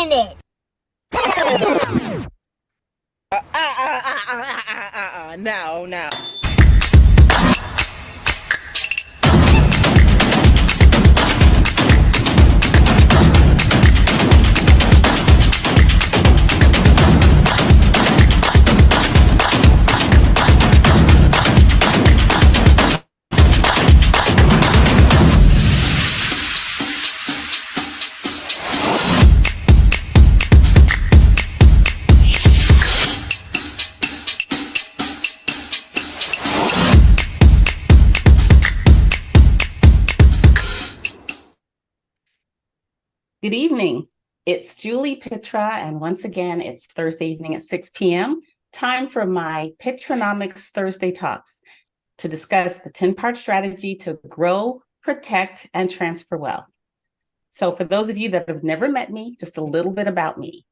minute. No, no. Good evening. It's Juli Pitra, and once again, it's Thursday evening at 6 p.m. Time for my Pitranomics Thursday talks to discuss the 10-part strategy to grow, protect, and transfer wealth. So for those of you that have never met me, just a little bit about me.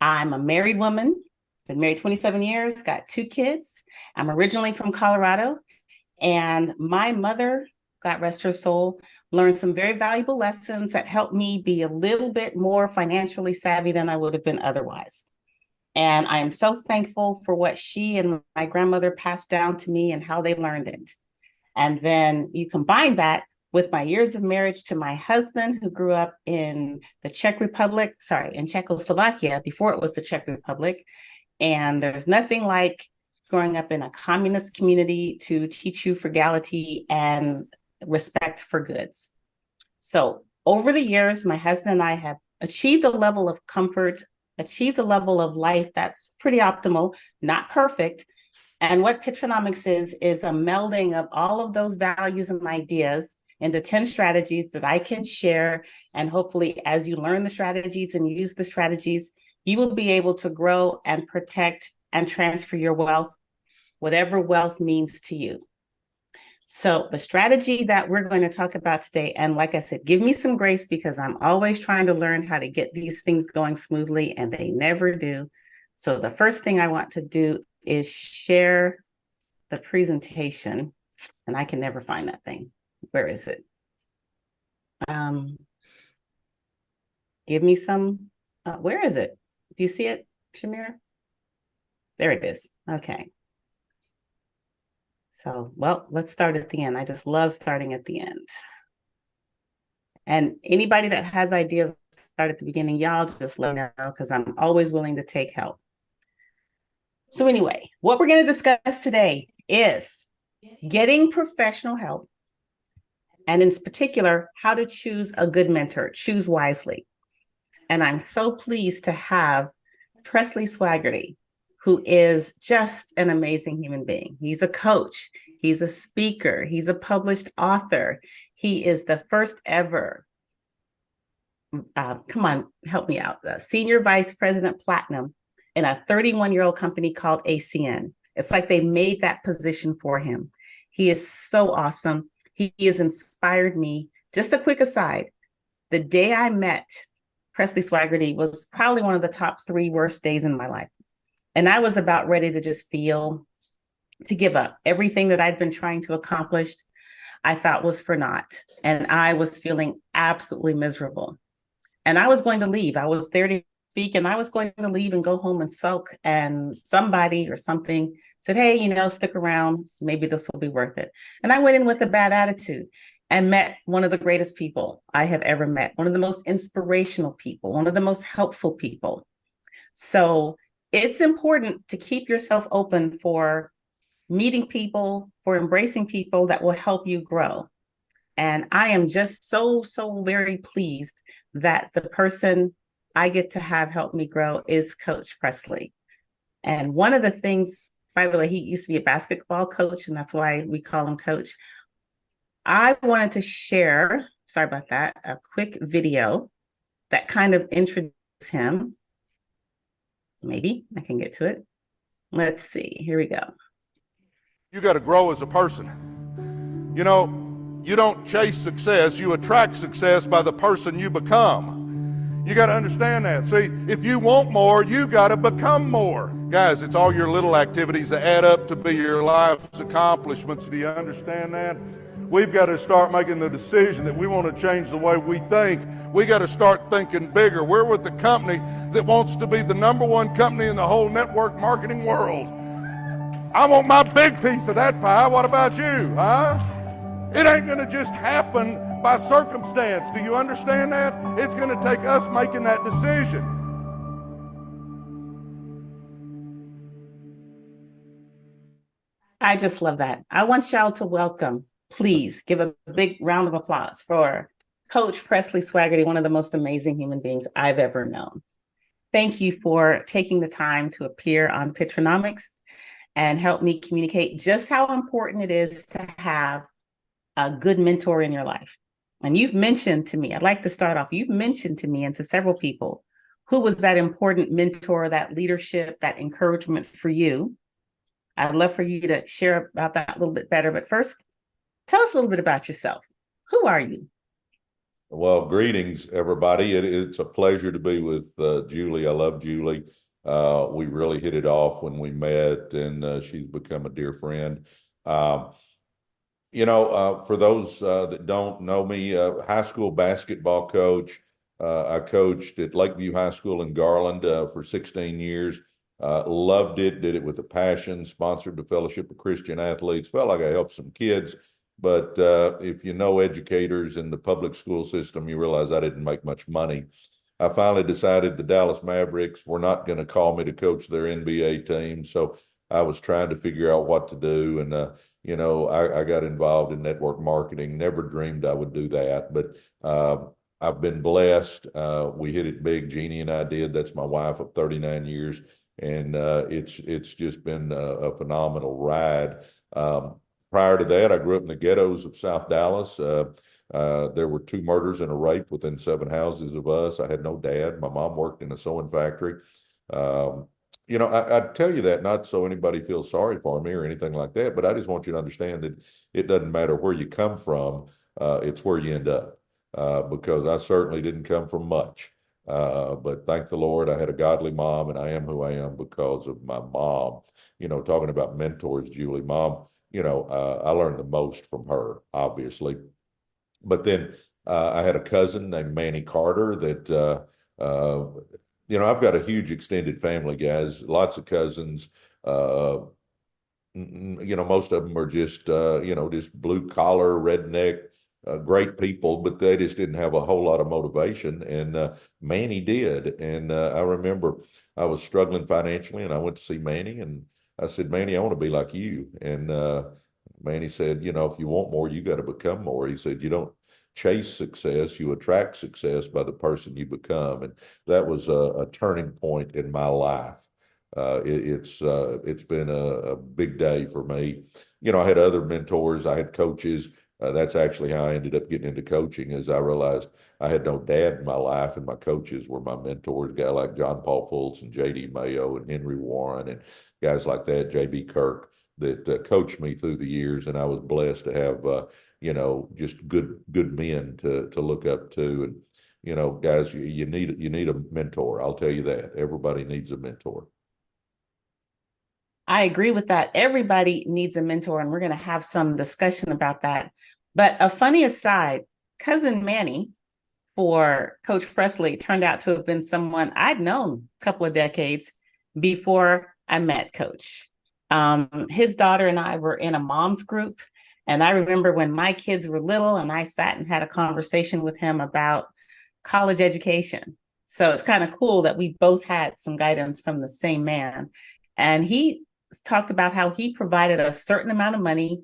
I'm a married woman, been married 27 years, got 2 kids. I'm originally from Colorado, and my mother, God rest her soul, learned some very valuable lessons that helped me be a little bit more financially savvy than I would have been otherwise. And I am so thankful for what she and my grandmother passed down to me and how they learned it. And then you combine that with my years of marriage to my husband, who grew up in the in Czechoslovakia before it was the Czech Republic. And there's nothing like growing up in a communist community to teach you frugality and respect for goods. So over the years, my husband and I have achieved a level of comfort, achieved a level of life that's pretty optimal, not perfect. And what Pitranomics is a melding of all of those values and ideas into 10 strategies that I can share. And hopefully, as you learn the strategies and use the strategies, you will be able to grow and protect and transfer your wealth, whatever wealth means to you. So the strategy that we're going to talk about today, and like I said, give me some grace because I'm always trying to learn how to get these things going smoothly and they never do. So the first thing I want to do is share the presentation, and I can never find that thing. Where is it? Give me some, where is it? Do you see it, Shamir? There it is. Okay. So, well, let's start at the end. I just love starting at the end. And anybody that has ideas, start at the beginning, y'all just let me know because I'm always willing to take help. So anyway, what we're going to discuss today is getting professional help, and in particular, how to choose a good mentor, choose wisely. And I'm so pleased to have Presley Swagerty, who is just an amazing human being. He's a coach, he's a speaker, he's a published author. He is the first ever, come on, help me out, the Senior Vice President Platinum in a 31-year-old company called ACN. It's like they made that position for him. He is so awesome. He has inspired me. Just a quick aside, the day I met Presley Swagerty was probably one of the top 3 worst days in my life. And I was about ready to just to give up. Everything that I'd been trying to accomplish, I thought was for naught. And I was feeling absolutely miserable. And I was going to leave. I was there to speak, and I was going to leave and go home and sulk. And somebody or something said, hey, stick around. Maybe this will be worth it. And I went in with a bad attitude and met one of the greatest people I have ever met, one of the most inspirational people, one of the most helpful people. So it's important to keep yourself open for meeting people, for embracing people that will help you grow. And I am just so very pleased that the person I get to have help me grow is Coach Presley. And one of the things, by the way, he used to be a basketball coach, and that's why we call him Coach. I wanted to share, sorry about that, a quick video that kind of introduces him. Maybe I can get to it. Let's see. Here we go. You got to grow as a person. You don't chase success. You attract success by the person you become. You got to understand that. See, if you want more, you got to become more. Guys, it's all your little activities that add up to be your life's accomplishments. Do you understand that? we've got to start making the decision that we want to change the way we think. We got to start thinking bigger. We're with a company that wants to be the #1 company in the whole network marketing world. I want my big piece of that pie. What about you, huh? It ain't going to just happen by circumstance. Do you understand that? It's going to take us making that decision. I just love that. I want y'all to welcome, please give a big round of applause for Coach Presley Swagerty, one of the most amazing human beings I've ever known. Thank you for taking the time to appear on Pitranomics and help me communicate just how important it is to have a good mentor in your life. And you've mentioned to me, I'd like to start off, you've mentioned to me and to several people, who was that important mentor, that leadership, that encouragement for you. I'd love for you to share about that a little bit better. But first, tell us a little bit about yourself. Who are you? Well, greetings, everybody. It's a pleasure to be with Juli. I love Juli. We really hit it off when we met, and she's become a dear friend. For those that don't know me, high school basketball coach. I coached at Lakeview High School in Garland for 16 years. Loved it, did it with a passion, sponsored the Fellowship of Christian Athletes, felt like I helped some kids. But if you know educators in the public school system, you realize I didn't make much money. I finally decided the Dallas Mavericks were not going to call me to coach their NBA team. So I was trying to figure out what to do. And, I got involved in network marketing, never dreamed I would do that. But I've been blessed. We hit it big. Jeannie and I did. That's my wife of 39 years. And it's just been a phenomenal ride. Prior to that, I grew up in the ghettos of South Dallas. There were 2 murders and a rape within 7 houses of us. I had no dad. My mom worked in a sewing factory. I tell you that not so anybody feels sorry for me or anything like that, but I just want you to understand that it doesn't matter where you come from. It's where you end up, because I certainly didn't come from much. But thank the Lord, I had a godly mom, and I am who I am because of my mom. Talking about mentors, Juli, mom, I learned the most from her, obviously. But then I had a cousin named Manny Carter that, I've got a huge extended family, guys, lots of cousins. Most of them are just, just blue collar, redneck, great people, but they just didn't have a whole lot of motivation. And Manny did. And I remember I was struggling financially, and I went to see Manny, and I said, Manny, I want to be like you. And Manny said, if you want more, you got to become more. He said, you don't chase success, you attract success by the person you become. And that was a turning point in my life. It's been a big day for me. I had other mentors, I had coaches. That's actually how I ended up getting into coaching, as I realized I had no dad in my life, and my coaches were my mentors, guys like John Paul Fultz and J.D. Mayo and Henry Warren and guys like that, J.B. Kirk, that coached me through the years. And I was blessed to have, just good men to look up to. And, guys, you need a mentor. I'll tell you that. Everybody needs a mentor. I agree with that. Everybody needs a mentor, and we're going to have some discussion about that. But a funny aside, cousin Manny for Coach Presley turned out to have been someone I'd known a couple of decades before I met Coach. His daughter and I were in a mom's group, and I remember when my kids were little, and I sat and had a conversation with him about college education. So it's kind of cool that we both had some guidance from the same man. And he talked about how he provided a certain amount of money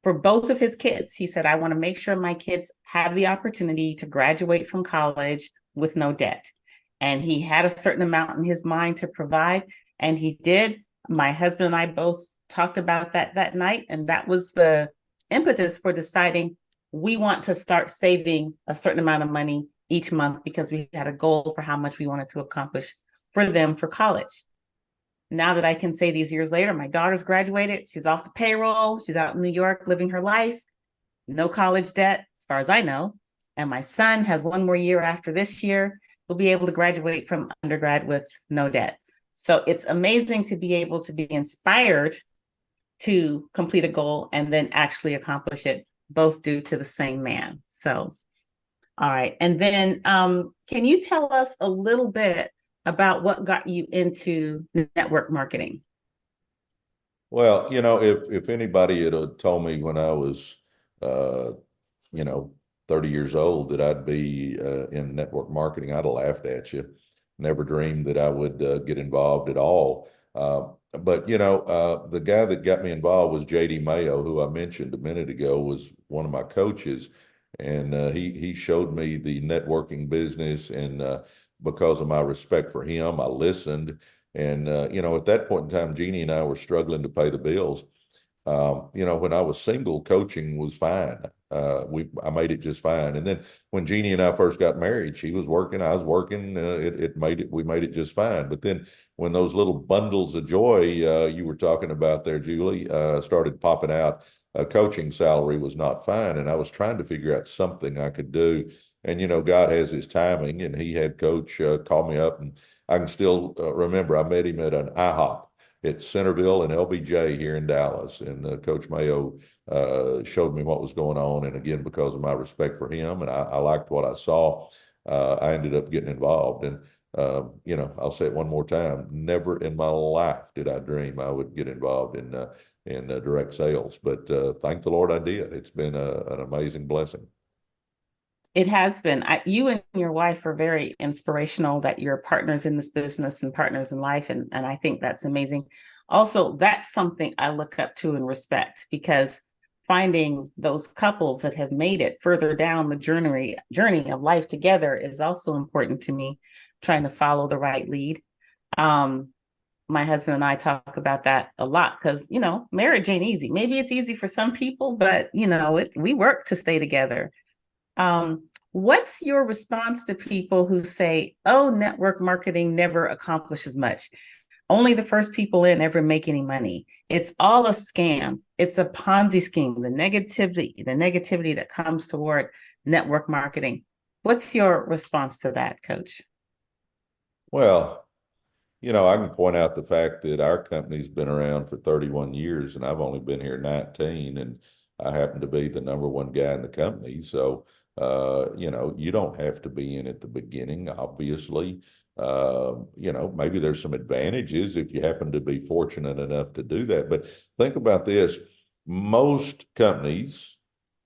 for both of his kids. He said, I want to make sure my kids have the opportunity to graduate from college with no debt. And he had a certain amount in his mind to provide, and he did. My husband and I both talked about that night, and that was the impetus for deciding we want to start saving a certain amount of money each month, because we had a goal for how much we wanted to accomplish for them for college. Now that I can say these years later, my daughter's graduated, she's off the payroll, she's out in New York living her life, no college debt, as far as I know. And my son has 1 more year after this year. He'll be able to graduate from undergrad with no debt. So it's amazing to be able to be inspired to complete a goal and then actually accomplish it both due to the same man. So, all right. And then can you tell us a little bit about what got you into network marketing? Well, if anybody had told me when I was, uh, 30 years old that I'd be in network marketing, I'd have laughed at you. Never dreamed that I would get involved at all. But the guy that got me involved was JD Mayo, who I mentioned a minute ago, was one of my coaches, and he showed me the networking business, and because of my respect for him, I listened. And at that point in time, Jeannie and I were struggling to pay the bills. When I was single, coaching was fine. I made it just fine. And then when Jeannie and I first got married, she was working, I was working. We made it just fine. But then when those little bundles of joy you were talking about there, Julie, started popping out, coaching salary was not fine, and I was trying to figure out something I could do. And God has His timing, and He had Coach call me up, and I can still remember I met him at an IHOP at Centerville and LBJ here in Dallas. And Coach Mayo showed me what was going on. And again, because of my respect for him, and I liked what I saw, I ended up getting involved. And, I'll say it one more time, never in my life did I dream I would get involved in direct sales. But thank the Lord I did. It's been an amazing blessing. It has been. You and your wife are very inspirational, that you're partners in this business and partners in life. And I think that's amazing. Also, that's something I look up to and respect, because finding those couples that have made it further down the journey of life together is also important to me, trying to follow the right lead. My husband and I talk about that a lot, because, marriage ain't easy. Maybe it's easy for some people, but, we work to stay together. What's your response to people who say, oh, network marketing never accomplishes much? Only the first people in ever make any money. It's all a scam. It's a Ponzi scheme. The negativity that comes toward network marketing. What's your response to that, Coach? Well, I can point out the fact that our company's been around for 31 years, and I've only been here 19, and I happen to be the number one guy in the company. So, you don't have to be in at the beginning, obviously. Maybe there's some advantages if you happen to be fortunate enough to do that. But think about this. Most companies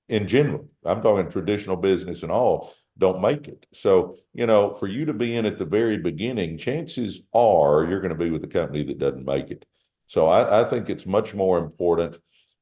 in general, I'm talking traditional business and all, don't make it. So, for you to be in at the very beginning, chances are you're going to be with a company that doesn't make it. So I think it's much more important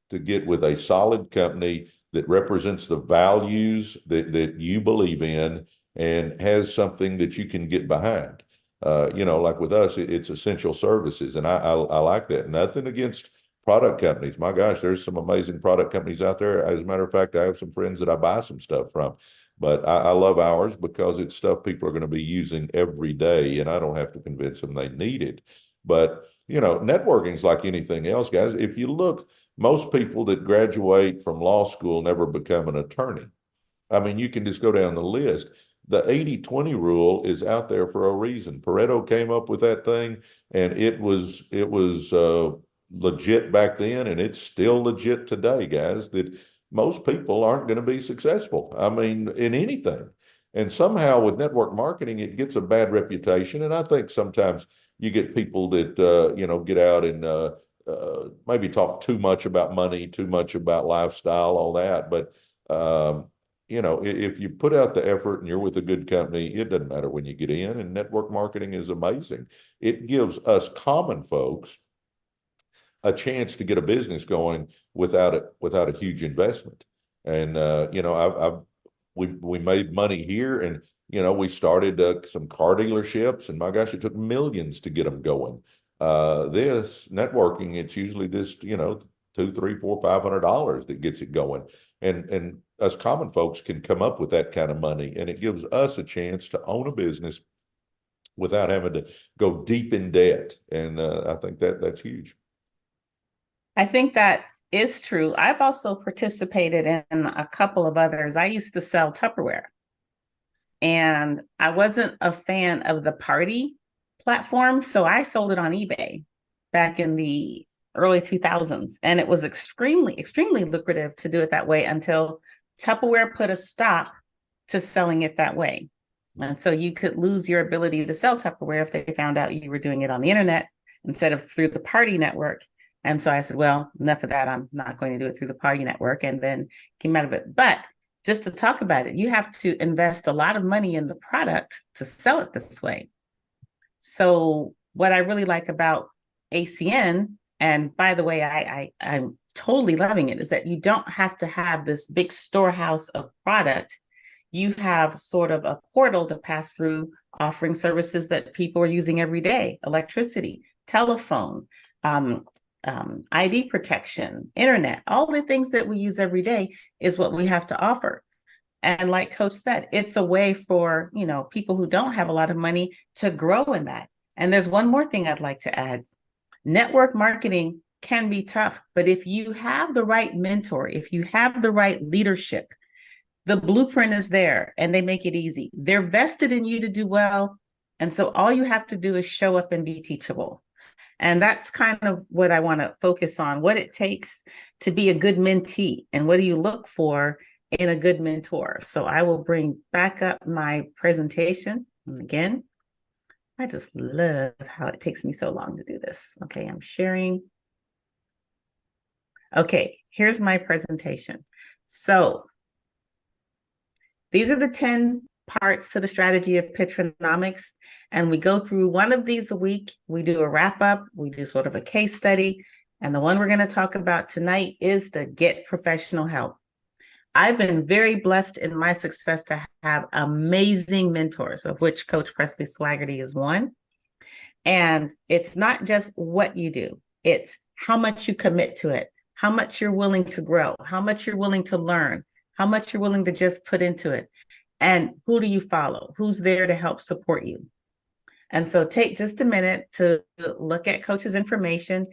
to get with a solid company that represents the values that you believe in and has something that you can get behind. Like with us, it's essential services, and I like that. Nothing against product companies. My gosh, there's some amazing product companies out there. As a matter of fact, I have some friends that I buy some stuff from, but I love ours because it's stuff people are going to be using every day, and I don't have to convince them they need it. But, networking is like anything else, guys. If you look, most people that graduate from law school never become an attorney. I mean, you can just go down the list. The 80-20 rule is out there for a reason. Pareto came up with that thing, and it was legit back then, and it's still legit today, guys, that most people aren't going to be successful. I mean, in anything. And somehow with network marketing, it gets a bad reputation. And I think sometimes you get people that, get out and maybe talk too much about money, too much about lifestyle, all that. But, if you put out the effort and you're with a good company, it doesn't matter when you get in. And network marketing is amazing. It gives us common folks a chance to get a business going without a huge investment. And we made money here, and we started some car dealerships, and my gosh, it took millions to get them going. This networking, it's usually just $200, $300, $400, $500 that gets it going, and us common folks can come up with that kind of money, and it gives us a chance to own a business without having to go deep in debt. And I think that's huge. I think that is true. I've also participated in a couple of others. I used to sell Tupperware, and I wasn't a fan of the party platform, so I sold it on eBay back in the early 2000s. And it was extremely, extremely lucrative to do it that way until Tupperware put a stop to selling it that way. And so you could lose your ability to sell Tupperware if they found out you were doing it on the internet instead of through the party network. And so I said, well, enough of that. I'm not going to do it through the party network, and then came out of it. But just to talk about it, you have to invest a lot of money in the product to sell it this way. So what I really like about ACN, and by the way, I'm totally loving it, is that you don't have to have this big storehouse of product. You have sort of a portal to pass through, offering services that people are using every day: electricity, telephone, ID protection, internet. All the things that we use every day is what we have to offer. And like Coach said, it's a way for, people who don't have a lot of money to grow in that. And there's one more thing I'd like to add. Network marketing can be tough, but if you have the right mentor, if you have the right leadership, the blueprint is there and they make it easy. They're vested in you to do well. And so all you have to do is show up and be teachable. And that's kind of what I want to focus on, what it takes to be a good mentee and what do you look for in a good mentor. So I will bring back up my presentation. And again, I just love how it takes me so long to do this. Okay, I'm sharing. Okay, here's my presentation. So these are the 10 parts to the strategy of Pitranomics. And we go through one of these a week. We do a wrap up. We do sort of a case study. And the one we're going to talk about tonight is the Get Professional Help. I've been very blessed in my success to have amazing mentors, of which Coach Presley Swagerty is one. And it's not just what you do, it's how much you commit to it, how much you're willing to grow, how much you're willing to learn, how much you're willing to just put into it. And who do you follow? Who's there to help support you? And so take just a minute to look at Coach's information.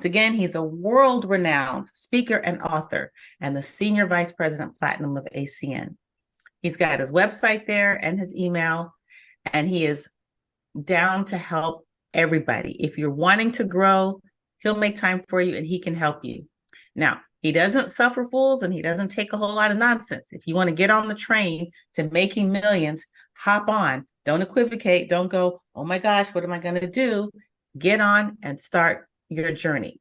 Again, he's a world-renowned speaker and author and the Senior Vice President Platinum of ACN. He's got his website there and his email, and he is down to help everybody. If you're wanting to grow, he'll make time for you and he can help you. Now, he doesn't suffer fools and he doesn't take a whole lot of nonsense. If you want to get on the train to making millions, hop on. Don't equivocate. Don't go, oh my gosh, what am I going to do? Get on and start your journey.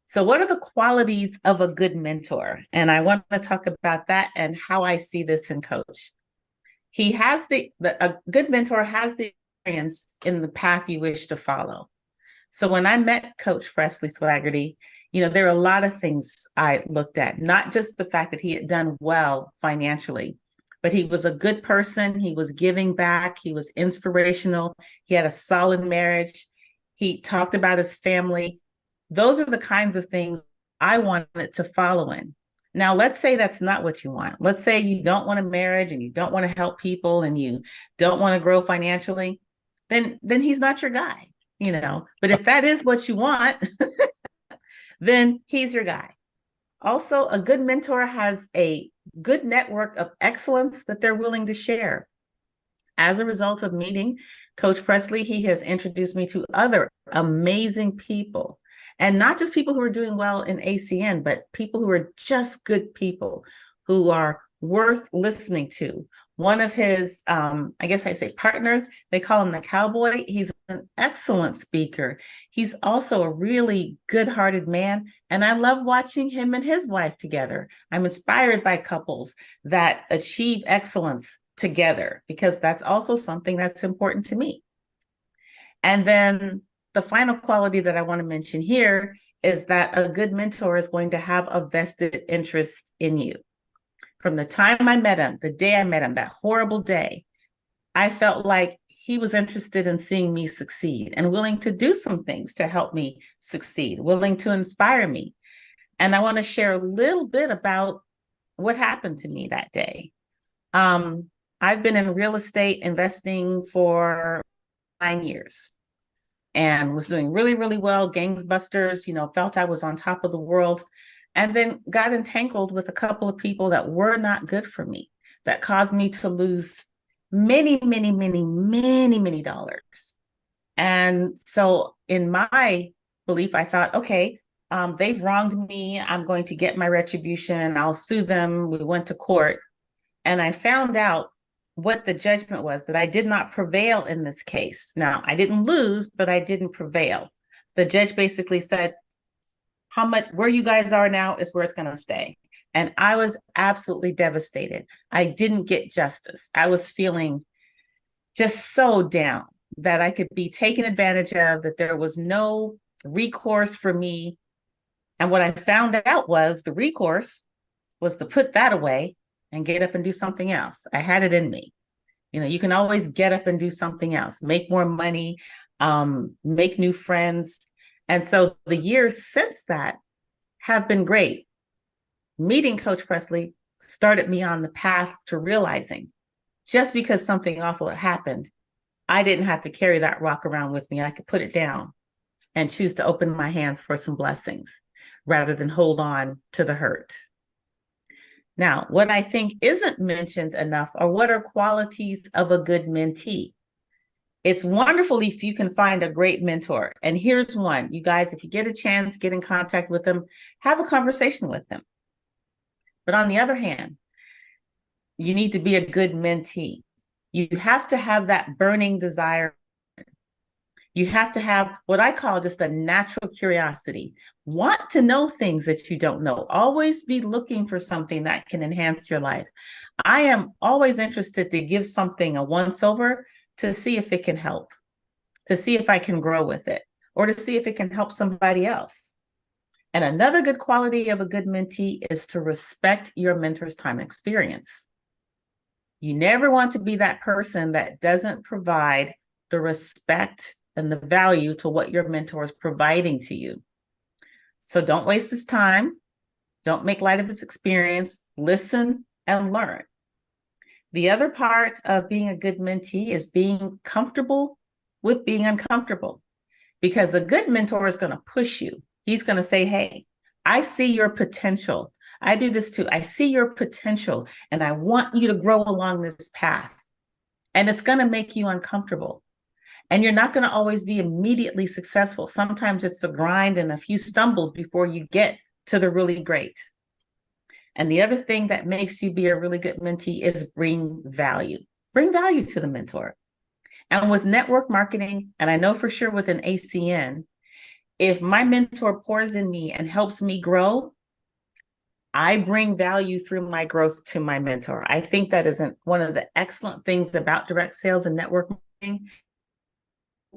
So what are the qualities of a good mentor? And I want to talk about that and how I see this in Coach. He has a good mentor has the experience in the path you wish to follow. So when I met Coach Presley Swagerty, there are a lot of things I looked at, not just the fact that he had done well financially, but he was a good person. He was giving back. He was inspirational. He had a solid marriage. He talked about his family. Those are the kinds of things I wanted to follow in. Now, let's say that's not what you want. Let's say you don't want a marriage and you don't want to help people and you don't want to grow financially, then he's not your guy, But if that is what you want, then he's your guy. Also, a good mentor has a good network of excellence that they're willing to share. As a result of meeting Coach Presley, he has introduced me to other amazing people. And not just people who are doing well in ACN, but people who are just good people who are worth listening to. One of his, partners, they call him the cowboy. He's an excellent speaker. He's also a really good-hearted man. And I love watching him and his wife together. I'm inspired by couples that achieve excellence together because that's also something that's important to me. And then the final quality that I want to mention here is that a good mentor is going to have a vested interest in you. From the time I met him, the day I met him, that horrible day, I felt like he was interested in seeing me succeed and willing to do some things to help me succeed, willing to inspire me. And I want to share a little bit about what happened to me that day. I've been in real estate investing for 9 years and was doing really, really well, gangbusters, felt I was on top of the world, and then got entangled with a couple of people that were not good for me, that caused me to lose many, many, many, many, many dollars. And so in my belief, I thought, okay, they've wronged me. I'm going to get my retribution. I'll sue them. We went to court. And I found out what the judgment was, that I did not prevail in this case. Now, I didn't lose, but I didn't prevail. The judge basically said, how much, where you guys are now is where it's going to stay. And I was absolutely devastated. I didn't get justice. I was feeling just so down that I could be taken advantage of, that there was no recourse for me. And what I found out was the recourse was to put that away and get up and do something else. I had it in me. You know, you can always get up and do something else, make more money, make new friends. And so the years since that have been great. Meeting Coach Presley started me on the path to realizing just because something awful had happened, I didn't have to carry that rock around with me. I could put it down and choose to open my hands for some blessings rather than hold on to the hurt. Now, what I think isn't mentioned enough are what are qualities of a good mentee. It's wonderful if you can find a great mentor. And here's one. You guys, if you get a chance, get in contact with them, have a conversation with them. But on the other hand, you need to be a good mentee. You have to have that burning desire. You have to have what I call just a natural curiosity. Want to know things that you don't know. Always be looking for something that can enhance your life. I am always interested to give something a once over to see if it can help, to see if I can grow with it, or to see if it can help somebody else. And another good quality of a good mentee is to respect your mentor's time and experience. You never want to be that person that doesn't provide the respect and the value to what your mentor is providing to you. So don't waste this time. Don't make light of his experience. Listen and learn. The other part of being a good mentee is being comfortable with being uncomfortable, because a good mentor is going to push you. He's going to say, hey, I see your potential. I do this too. I see your potential, and I want you to grow along this path. And it's going to make you uncomfortable. And you're not going to always be immediately successful. Sometimes it's a grind and a few stumbles before you get to the really great. And the other thing that makes you be a really good mentee is bring value. Bring value to the mentor. And with network marketing, and I know for sure with an ACN, if my mentor pours in me and helps me grow, I bring value through my growth to my mentor. I think that is one of the excellent things about direct sales and network marketing.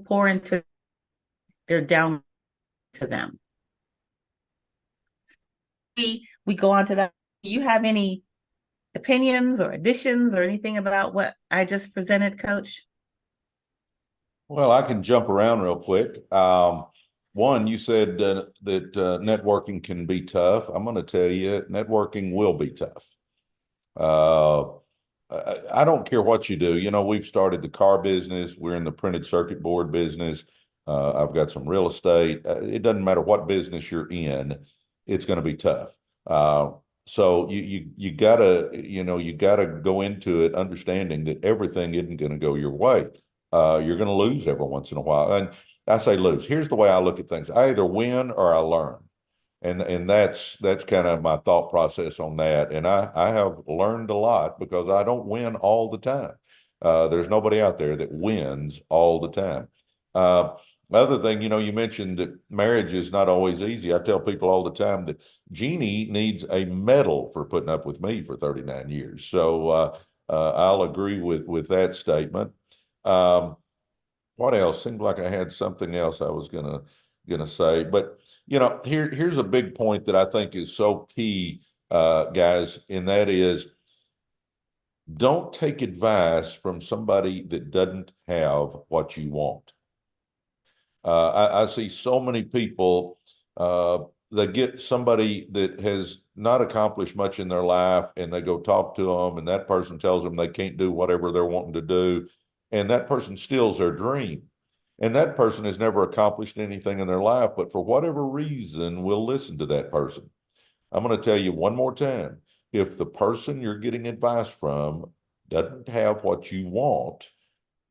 Pour into their down to them. We go on to that. Do you have any opinions or additions or anything about what I just presented, Coach? Well, I can jump around real quick. One, you said that networking can be tough. I'm going to tell you, networking will be tough. I don't care what you do. You know, we've started the car business. We're in the printed circuit board business. I've got some real estate. It doesn't matter what business you're in, it's going to be tough. So you gotta go into it understanding that everything isn't going to go your way. You're going to lose every once in a while. And I say lose. Here's the way I look at things. I either win or I learn. And that's kind of my thought process on that. And I have learned a lot because I don't win all the time. There's nobody out there that wins all the time. Other thing, you know, you mentioned that marriage is not always easy. I tell people all the time that Jeannie needs a medal for putting up with me for 39 years. So I'll agree with that statement. What else? Seemed like I had something else I was gonna say, but you know, here's a big point that I think is so key, guys, and that is, don't take advice from somebody that doesn't have what you want. I see so many people that get somebody that has not accomplished much in their life, and they go talk to them, and that person tells them they can't do whatever they're wanting to do, and that person steals their dream. And that person has never accomplished anything in their life, but for whatever reason, will listen to that person. I'm going to tell you one more time. If the person you're getting advice from doesn't have what you want,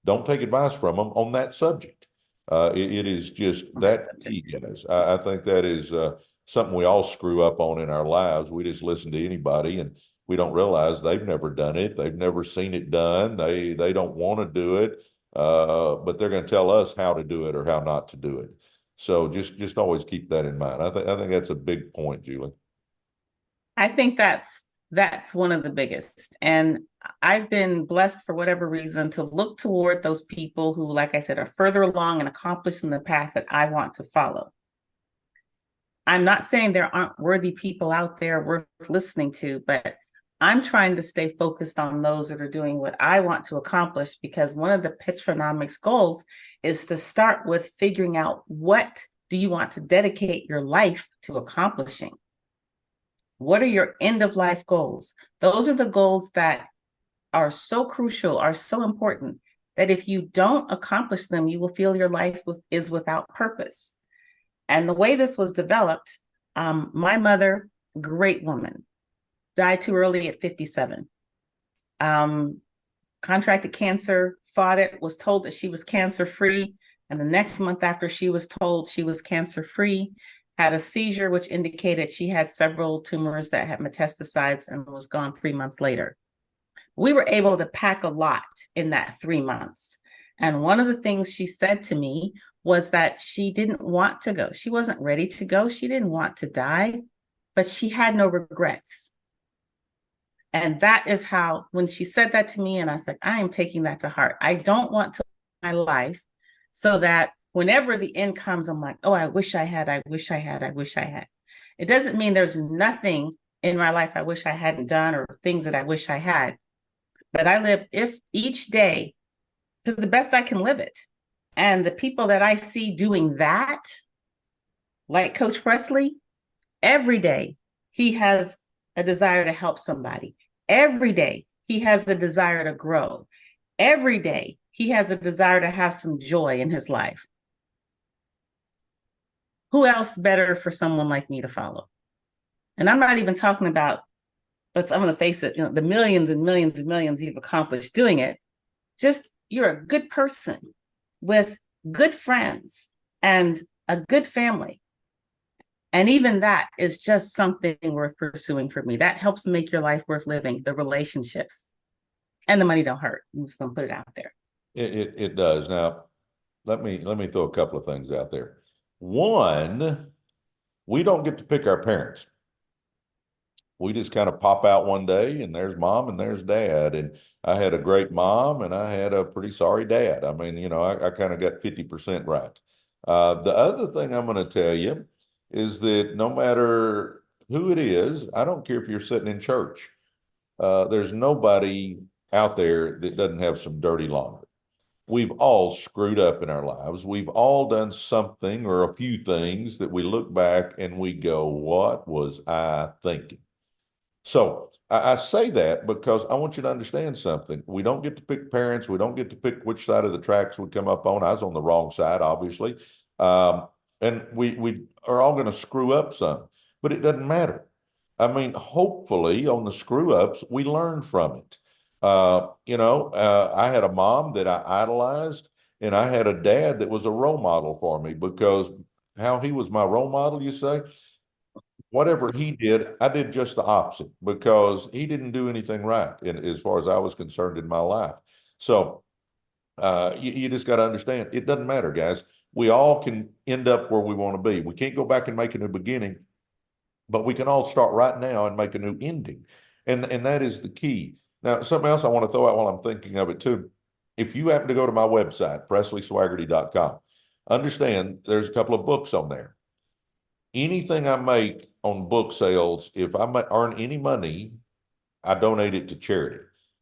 don't take advice from them on that subject. It is just that key, guys. I think that is something we all screw up on in our lives. We just listen to anybody and we don't realize they've never done it. They've never seen it done. They don't want to do it, but they're going to tell us how to do it or how not to do it. So just always keep that in mind. I think that's a big point, Julie. I think that's one of the biggest. And I've been blessed for whatever reason to look toward those people who, like I said, are further along and accomplished in the path that I want to follow. I'm not saying there aren't worthy people out there worth listening to, but I'm trying to stay focused on those that are doing what I want to accomplish, because one of the Pitranomics goals is to start with figuring out, what do you want to dedicate your life to accomplishing? What are your end of life goals? Those are the goals that are so crucial, are so important, that if you don't accomplish them, you will feel your life is without purpose. And the way this was developed, my mother, great woman, died too early at 57. Contracted cancer, fought it, was told that she was cancer-free. And the next month after she was told she was cancer-free, had a seizure, which indicated she had several tumors that had metastasized, and was gone 3 months later. We were able to pack a lot in that 3 months. And one of the things she said to me was that she didn't want to go. She wasn't ready to go. She didn't want to die, but she had no regrets. And that is how, when she said that to me, and I was like, I am taking that to heart. I don't want to live my life so that whenever the end comes, I'm like, oh, I wish I had, I wish I had, I wish I had. It doesn't mean there's nothing in my life I wish I hadn't done, or things that I wish I had. But I live each day to the best I can live it. And the people that I see doing that, like Coach Presley, every day he has a desire to help somebody. Every day he has a desire to grow. Every day he has a desire to have some joy in his life. Who else better for someone like me to follow? And I'm not even talking about, but I'm going to face it, the millions and millions and millions you've accomplished doing it. Just, you're a good person with good friends and a good family. And even that is just something worth pursuing for me. That helps make your life worth living, the relationships. And the money don't hurt. I'm just going to put it out there. It does. Now, let me throw a couple of things out there. One, we don't get to pick our parents. We just kind of pop out one day and there's mom and there's dad. And I had a great mom and I had a pretty sorry dad. I mean, I kind of got 50% right. The other thing I'm going to tell you is that no matter who it is, I don't care if you're sitting in church, there's nobody out there that doesn't have some dirty laundry. We've all screwed up in our lives. We've all done something or a few things that we look back and we go, what was I thinking? So I say that because I want you to understand something. We don't get to pick parents. We don't get to pick which side of the tracks we come up on. I was on the wrong side, obviously. And we are all going to screw up some, but it doesn't matter. I mean, hopefully on the screw ups, we learn from it. I had a mom that I idolized, and I had a dad that was a role model for me, because how he was my role model, you say? Whatever he did, I did just the opposite, because he didn't do anything right as far as I was concerned in my life. So you just got to understand, it doesn't matter, guys. We all can end up where we want to be. We can't go back and make a new beginning, but we can all start right now and make a new ending. And that is the key. Now, something else I want to throw out while I'm thinking of it too. If you happen to go to my website, PresleySwagerty.com, understand there's a couple of books on there. Anything I make on book sales, if I earn any money, I donate it to charity.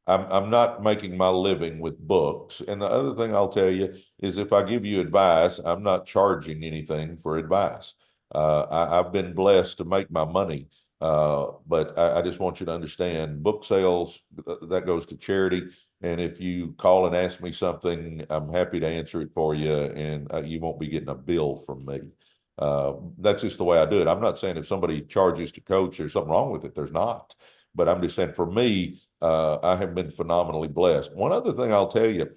I'm not making my living with books. And the other thing I'll tell you is, if I give you advice, I'm not charging anything for advice. I've been blessed to make my money, but I just want you to understand, book sales, that goes to charity. And if you call and ask me something, I'm happy to answer it for you, and you won't be getting a bill from me. That's just the way I do it. I'm not saying if somebody charges to coach, there's something wrong with it. There's not. But I'm just saying, for me, I have been phenomenally blessed. One other thing I'll tell you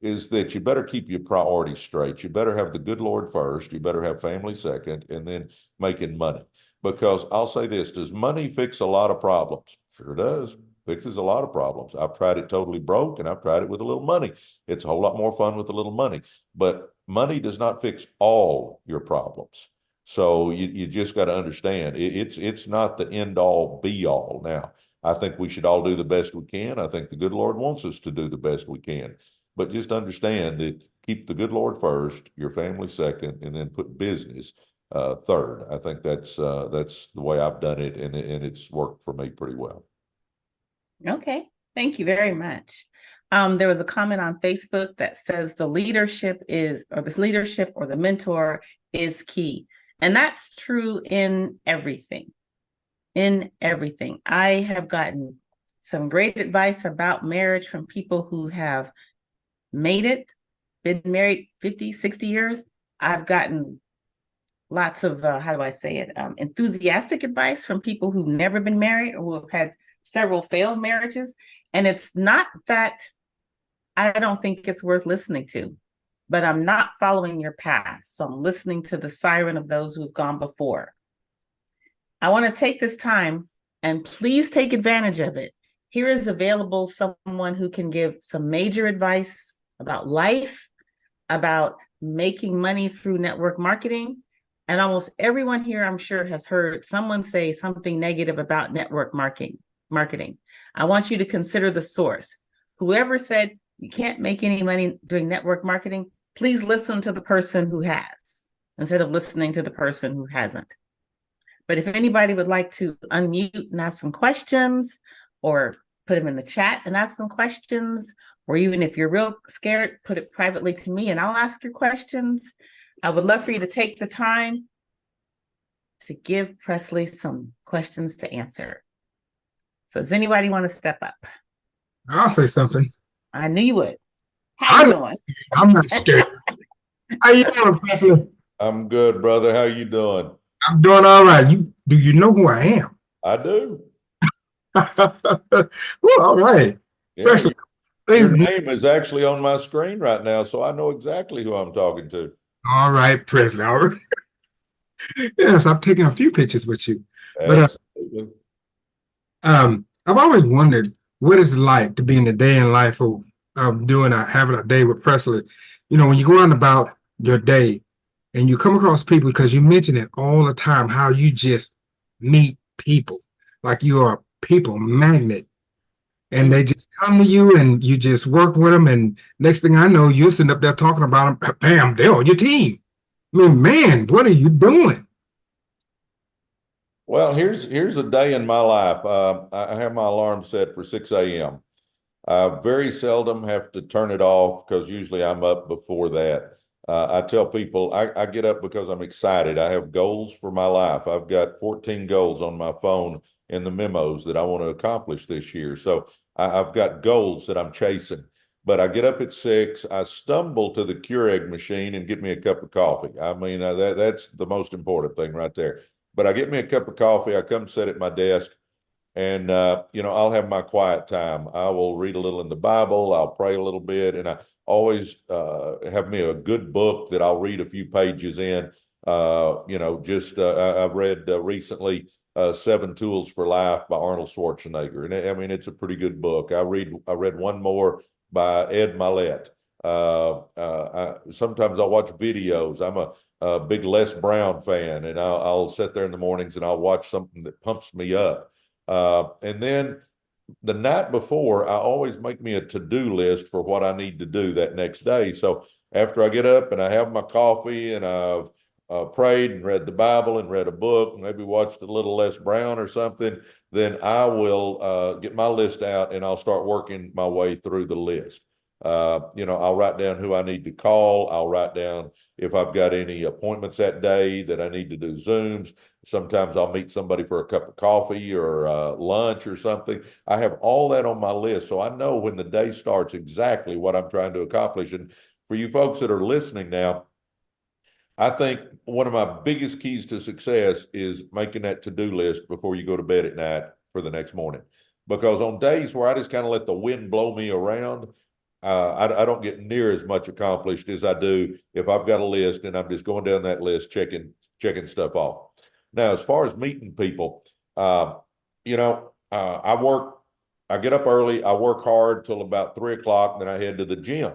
is that you better keep your priorities straight. You better have the good Lord first. You better have family second, and then making money. Because I'll say this, does money fix a lot of problems? Sure does. Fixes a lot of problems. I've tried it totally broke, and I've tried it with a little money. It's a whole lot more fun with a little money. But money does not fix all your problems. So you just got to understand it's not the end all be all. Now, I think we should all do the best we can. I think the good Lord wants us to do the best we can. But just understand that keep the good Lord first, your family second, and then put business third. I think that's the way I've done it, and it's worked for me pretty well. Okay, thank you very much. There was a comment on Facebook that says this leadership or the mentor is key. And that's true in everything. In everything. I have gotten some great advice about marriage from people who have made it, been married 50, 60 years. I've gotten lots of, enthusiastic advice from people who've never been married or who have had several failed marriages. And it's not that I don't think it's worth listening to, but I'm not following your path. So I'm listening to the siren of those who have gone before. I want to take this time and please take advantage of it. Here is available someone who can give some major advice about life, about making money through network marketing. And almost everyone here, I'm sure, has heard someone say something negative about network marketing. I want you to consider the source. Whoever said you can't make any money doing network marketing, please listen to the person who has, instead of listening to the person who hasn't. But if anybody would like to unmute and ask some questions, or put them in the chat and ask some questions, or even if you're real scared, put it privately to me and I'll ask your questions. I would love for you to take the time to give Presley some questions to answer. So does anybody want to step up? I'll say something. I knew you would. How you doing? I'm not scared. How you doing, Presley? I'm good, brother. How you doing? I'm doing all right. Do you know who I am? I do. Well, all right. Yeah, Presley, your name is actually on my screen right now, so I know exactly who I'm talking to. all right, Presley. All right. Yes, I've taken a few pictures with you. Absolutely. But I've always wondered what it's like to be in the day in life of having a day with Presley. You know, when you go on about your day and you come across people, because you mention it all the time, how you just meet people like you are a people magnet, and they just come to you and you just work with them, and next thing I know, you're sitting up there talking about them. Bam, they're on your team. I mean, man, what are you doing? Well, here's a day in my life. I have my alarm set for 6 a.m. I very seldom have to turn it off because usually I'm up before that. I tell people I get up because I'm excited. I have goals for my life. I've got 14 goals on my phone in the memos that I want to accomplish this year. So I've got goals that I'm chasing. But I get up at 6, I stumble to the Keurig machine and get me a cup of coffee. I mean, that's the most important thing right there. But I get me a cup of coffee, I come sit at my desk, and I'll have my quiet time. I will read a little in the Bible, I'll pray a little bit, and I always have me a good book that I'll read a few pages in. I've read recently 7 Tools for Life by Arnold Schwarzenegger, and I mean, it's a pretty good book. I read one more by Ed Milet. Sometimes I'll watch videos. I'm a big Les Brown fan, and I'll sit there in the mornings and I'll watch something that pumps me up. And then the night before, I always make me a to-do list for what I need to do that next day. So after I get up and I have my coffee and I've prayed and read the Bible and read a book, maybe watched a little Les Brown or something, then I will get my list out and I'll start working my way through the list. I'll write down who I need to call. I'll write down if I've got any appointments that day that I need to do Zooms. Sometimes I'll meet somebody for a cup of coffee or lunch or something. I have all that on my list, so I know when the day starts exactly what I'm trying to accomplish. And for you folks that are listening now, I think one of my biggest keys to success is making that to-do list before you go to bed at night for the next morning. Because on days where I just kind of let the wind blow me around, I don't get near as much accomplished as I do if I've got a list and I'm just going down that list, checking stuff off. Now, as far as meeting people, I get up early, I work hard till about 3 o'clock, then I head to the gym.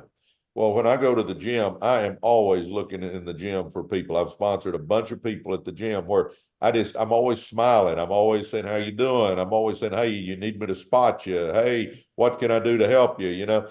Well, when I go to the gym, I am always looking in the gym for people. I've sponsored a bunch of people at the gym where I'm always smiling. I'm always saying, how you doing? I'm always saying, hey, you need me to spot you? Hey, what can I do to help you?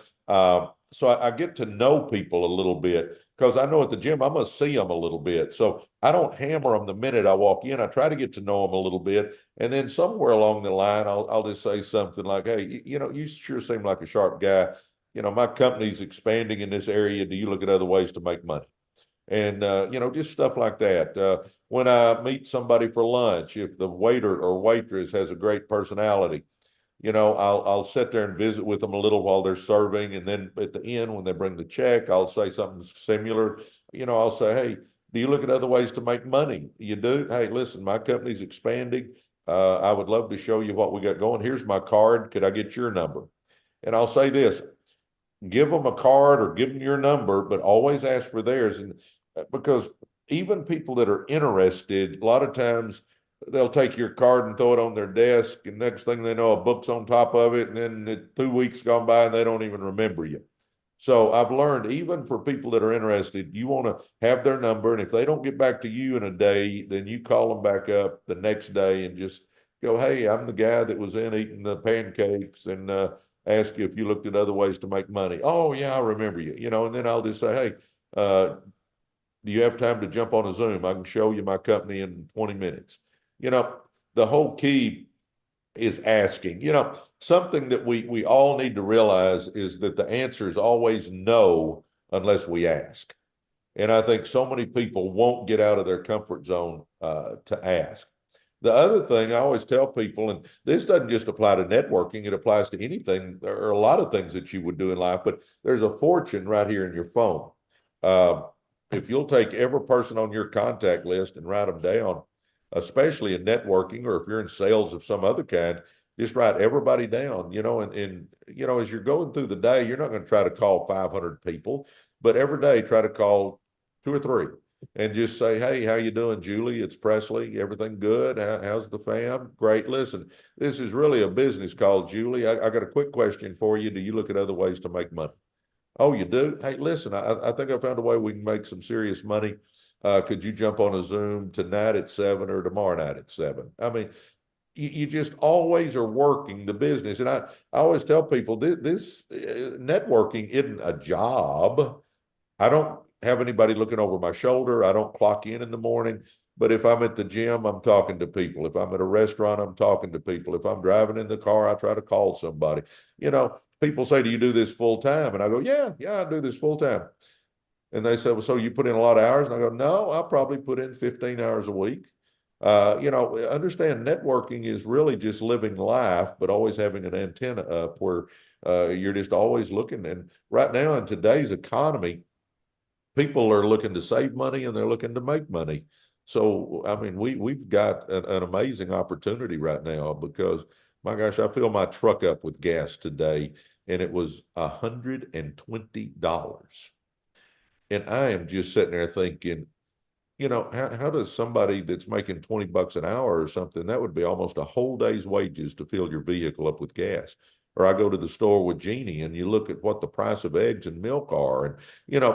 So I get to know people a little bit because I know at the gym, I'm going to see them a little bit. So I don't hammer them the minute I walk in. I try to get to know them a little bit. And then somewhere along the line, I'll just say something like, hey, you sure seem like a sharp guy. My company's expanding in this area. Do you look at other ways to make money? And, just stuff like that. When I meet somebody for lunch, if the waiter or waitress has a great personality, I'll sit there and visit with them a little while they're serving. And then at the end, when they bring the check, I'll say something similar. I'll say, hey, do you look at other ways to make money? You do? Hey, listen, my company's expanding. I would love to show you what we got going. Here's my card. Could I get your number? And I'll say this. Give them a card or give them your number, but always ask for theirs. And because even people that are interested, a lot of times they'll take your card and throw it on their desk, and next thing they know, a book's on top of it, and then 2 weeks gone by and they don't even remember you. So I've learned, even for people that are interested, you want to have their number, and if they don't get back to you in a day, then you call them back up the next day and just go, hey, I'm the guy that was in eating the pancakes, and ask you if you looked at other ways to make money. Oh, yeah, I remember you. And then I'll just say, hey, do you have time to jump on a Zoom? I can show you my company in 20 minutes. The whole key is asking. Something that we all need to realize is that the answer is always no unless we ask. And I think so many people won't get out of their comfort zone to ask. The other thing I always tell people, and this doesn't just apply to networking, it applies to anything or a lot of things that you would do in life, but there's a fortune right here in your phone. If you'll take every person on your contact list and write them down, especially in networking, or if you're in sales of some other kind, just write everybody down, and as you're going through the day, you're not going to try to call 500 people, but every day try to call 2 or 3. And just say, hey, how you doing, Julie? It's Presley. Everything good? How's the fam? Great. Listen, this is really a business call, Julie. I got a quick question for you. Do you look at other ways to make money? Oh, you do? Hey, listen, I think I found a way we can make some serious money. Could you jump on a Zoom tonight at 7 or tomorrow night at 7? I mean, you just always are working the business. And I always tell people this networking isn't a job. I don't have anybody looking over my shoulder. I don't clock in the morning, but if I'm at the gym, I'm talking to people. If I'm at a restaurant, I'm talking to people. If I'm driving in the car, I try to call somebody. People say, do you do this full time? And I go, yeah, I do this full time. And they say, well, so you put in a lot of hours? And I go, no, I probably put in 15 hours a week. Understand networking is really just living life, but always having an antenna up where you're just always looking. And right now in today's economy, people are looking to save money and they're looking to make money. So, I mean, we've got an amazing opportunity right now because, my gosh, I filled my truck up with gas today and it was $120. And I am just sitting there thinking, how does somebody that's making $20 an hour or something, that would be almost a whole day's wages to fill your vehicle up with gas. Or I go to the store with Jeannie and you look at what the price of eggs and milk are. And,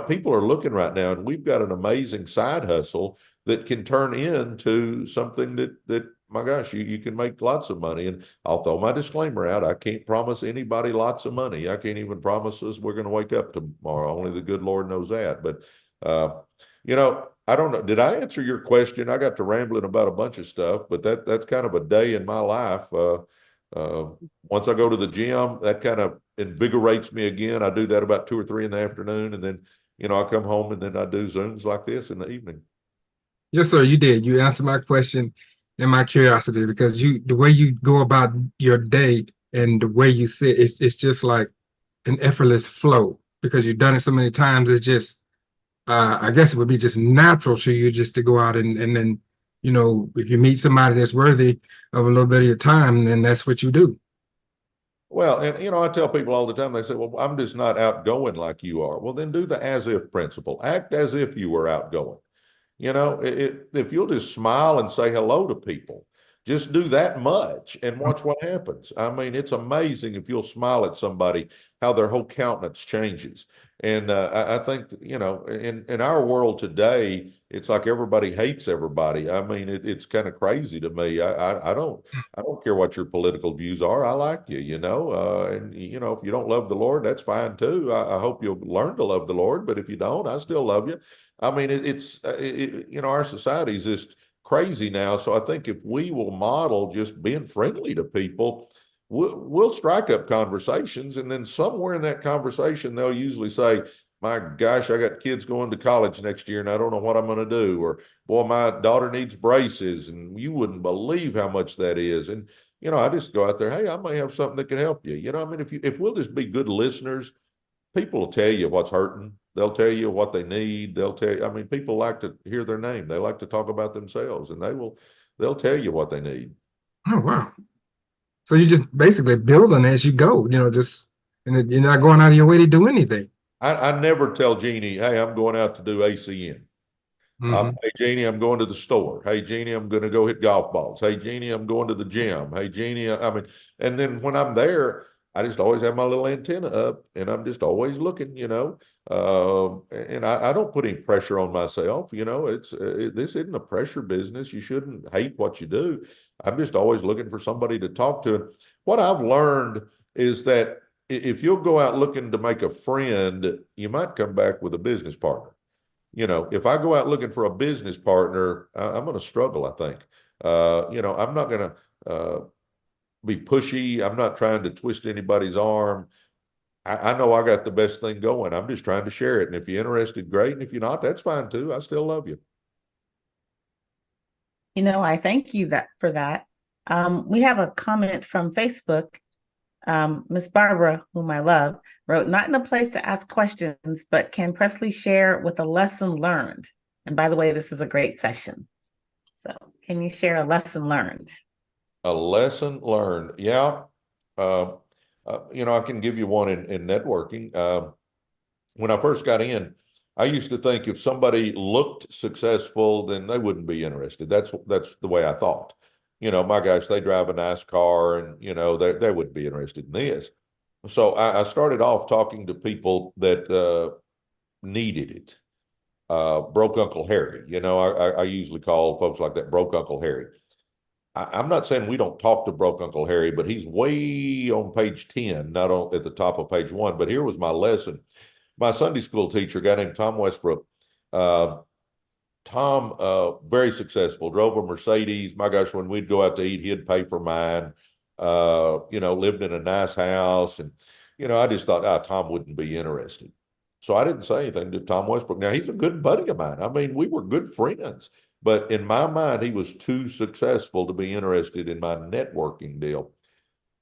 people are looking right now, and we've got an amazing side hustle that can turn into something that my gosh, you can make lots of money. And I'll throw my disclaimer out. I can't promise anybody lots of money. I can't even promise us we're going to wake up tomorrow. Only the good Lord knows that. But, I don't know. Did I answer your question? I got to rambling about a bunch of stuff, but that's kind of a day in my life. Once I go to the gym, that kind of invigorates me again. I do that about 2 or 3 in the afternoon. And then, I come home and then I do Zooms like this in the evening. Yes, sir, you did. You answered my question and my curiosity, because the way you go about your day and the way you sit, it's just like an effortless flow, because you've done it so many times. It's just, I guess it would be just natural to you just to go out and then, if you meet somebody that's worthy of a little bit of your time, then that's what you do. Well, and I tell people all the time, they say, well, I'm just not outgoing like you are. Well, then do the as if principle. Act as if you were outgoing. If you'll just smile and say hello to people, just do that much and watch what happens. I mean, it's amazing if you'll smile at somebody, how their whole countenance changes. And I think, in our world today, it's like everybody hates everybody. I mean, it's kind of crazy to me. I don't care what your political views are. I like you, and if you don't love the Lord, that's fine too. I hope you'll learn to love the Lord, but if you don't, I still love you. I mean, our society is just crazy now. So I think if we will model just being friendly to people, we'll strike up conversations. And then somewhere in that conversation, they'll usually say, my gosh, I got kids going to college next year and I don't know what I'm going to do. Or, boy, my daughter needs braces. And you wouldn't believe how much that is. And, I just go out there, hey, I may have something that can help you. I mean, if we'll just be good listeners, people will tell you what's hurting. They'll tell you what they need. They'll tell you, I mean, people like to hear their name. They like to talk about themselves, and they'll tell you what they need. Oh, wow. So you're just basically building as you go, and you're not going out of your way to do anything. I never tell Jeannie, hey, I'm going out to do ACN. Hey, Jeannie, I'm going to the store. Hey, Jeannie, I'm going to go hit golf balls. Hey, Jeannie, I'm going to the gym. Hey, Jeannie, and then when I'm there, I just always have my little antenna up and I'm just always looking, and I don't put any pressure on myself. This isn't a pressure business. You shouldn't hate what you do. I'm just always looking for somebody to talk to. And what I've learned is that if you'll go out looking to make a friend, you might come back with a business partner. If I go out looking for a business partner, I'm going to struggle, I think. I'm not going to be pushy. I'm not trying to twist anybody's arm. I know I got the best thing going. I'm just trying to share it. And if you're interested, great. And if you're not, that's fine too. I still love you. I thank you for that. We have a comment from Facebook. Miss Barbara, whom I love, wrote, not in a place to ask questions, but can Presley share with a lesson learned? And by the way, this is a great session. So can you share a lesson learned? A lesson learned. Yeah. I can give you one in networking. When I first got in, I used to think if somebody looked successful, then they wouldn't be interested. That's the way I thought. My gosh, they drive a nice car and, they wouldn't be interested in this. So I started off talking to people that needed it. Broke Uncle Harry. I usually call folks like that Broke Uncle Harry. I'm not saying we don't talk to Broke Uncle Harry, but he's way on page 10, not at the top of page 1. But here was my lesson. My Sunday school teacher, a guy named Tom Westbrook, Tom, very successful, drove a Mercedes. My gosh, when we'd go out to eat, he'd pay for mine, lived in a nice house. And, I just thought, Tom wouldn't be interested. So I didn't say anything to Tom Westbrook. Now, he's a good buddy of mine. I mean, we were good friends. But in my mind, he was too successful to be interested in my networking deal.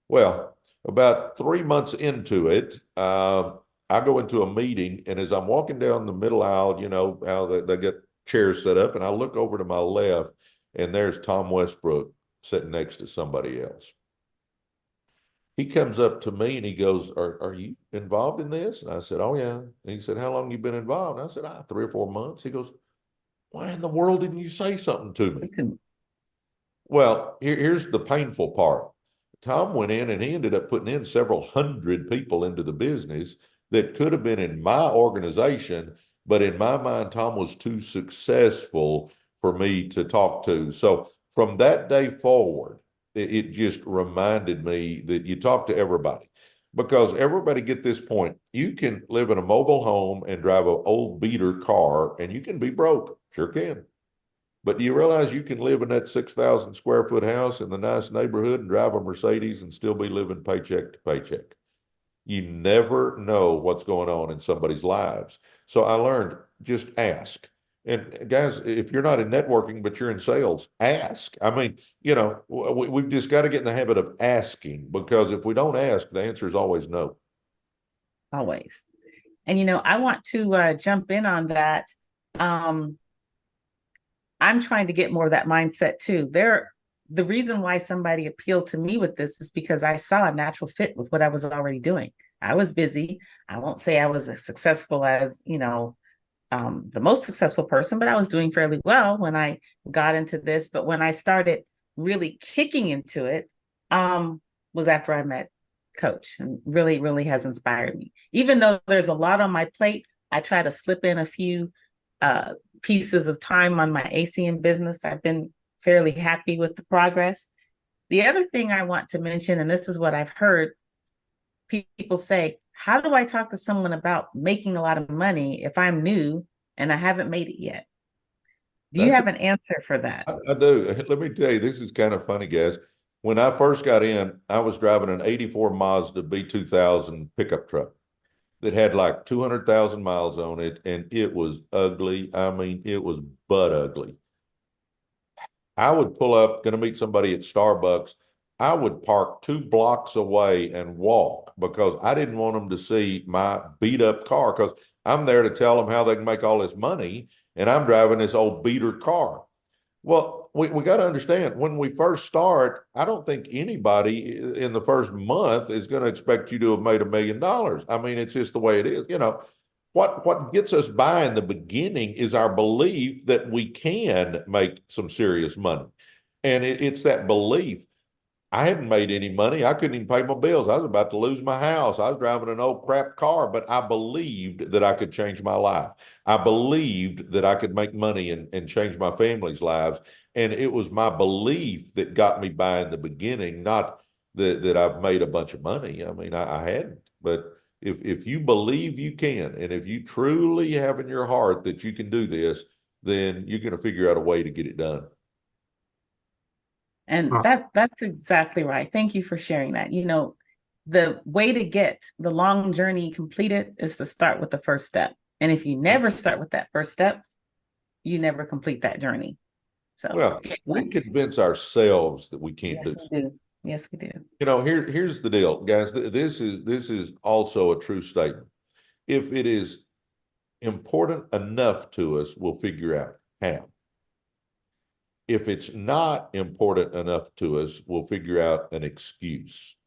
Well, about 3 months into it, I go into a meeting, and as I'm walking down the middle aisle, how they get chairs set up, and I look over to my left, and there's Tom Westbrook sitting next to somebody else. He comes up to me and he goes, are you involved in this? And I said, oh, yeah. And he said, how long you been involved? And I said, 3 or 4 months. He goes, why in the world didn't you say something to me? Well, here's the painful part. Tom went in and he ended up putting in several hundred people into the business that could have been in my organization, but in my mind, Tom was too successful for me to talk to. So from that day forward, it just reminded me that you talk to everybody, because everybody get this point. You can live in a mobile home and drive an old beater car and you can be broke. Sure can. But do you realize you can live in that 6,000 square foot house in the nice neighborhood and drive a Mercedes and still be living paycheck to paycheck? You never know what's going on in somebody's lives. So I learned, just ask. And guys, if you're not in networking, but you're in sales, ask. I mean, we've just got to get in the habit of asking, because if we don't ask, the answer is always no. Always. And, I want to jump in on that. I'm trying to get more of that mindset too. There the reason why somebody appealed to me with this is because I saw a natural fit with what I was already doing. I was busy. I won't say I was as successful as, the most successful person, but I was doing fairly well when I got into this. But when I started really kicking into it, was after I met Coach, and really, really has inspired me. Even though there's a lot on my plate, I try to slip in a few pieces of time on my ACM business. I've been fairly happy with the progress. The other thing I want to mention, and this is what I've heard people say, how do I talk to someone about making a lot of money if I'm new and I haven't made it yet? Do you have an answer for that? I do. Let me tell you, this is kind of funny, guys. When I first got in, I was driving an 84 Mazda B2000 pickup truck that had like 200,000 miles on it, and it was ugly. I mean, it was butt ugly. I would pull up, going to meet somebody at Starbucks. I would park 2 blocks away and walk because I didn't want them to see my beat up car, because I'm there to tell them how they can make all this money, and I'm driving this old beater car. Well, we got to understand, when we first start, I don't think anybody in the first month is going to expect you to have made $1 million. I mean, it's just the way it is. What gets us by in the beginning is our belief that we can make some serious money. And it's that belief. I hadn't made any money. I couldn't even pay my bills. I was about to lose my house. I was driving an old crap car, but I believed that I could change my life. I believed that I could make money and change my family's lives. And it was my belief that got me by in the beginning, not that I've made a bunch of money. I mean, I hadn't. But if you believe you can, and if you truly have in your heart that you can do this, then you're going to figure out a way to get it done. And that's exactly right. Thank you for sharing that. The way to get the long journey completed is to start with the first step. And if you never start with that first step, you never complete that journey. So, well, we convince ourselves that we can't do it. Yes, we do. Here's the deal, guys. This is also a true statement. If it is important enough to us, we'll figure out how. If it's not important enough to us, we'll figure out an excuse.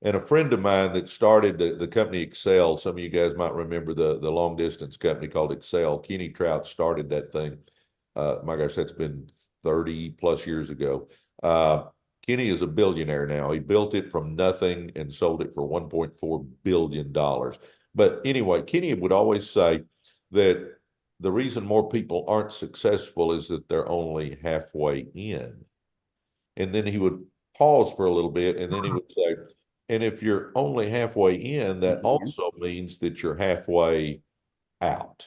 And a friend of mine that started the company Excel, some of you guys might remember the long distance company called Excel. Kenny Trout started that thing. My gosh, that's been 30 plus years ago. Kenny is a billionaire now. He built it from nothing and sold it for $1.4 billion. But anyway, Kenny would always say that the reason more people aren't successful is that they're only halfway in. And then he would pause for a little bit, and then he would say, and if you're only halfway in, that also means that you're halfway out.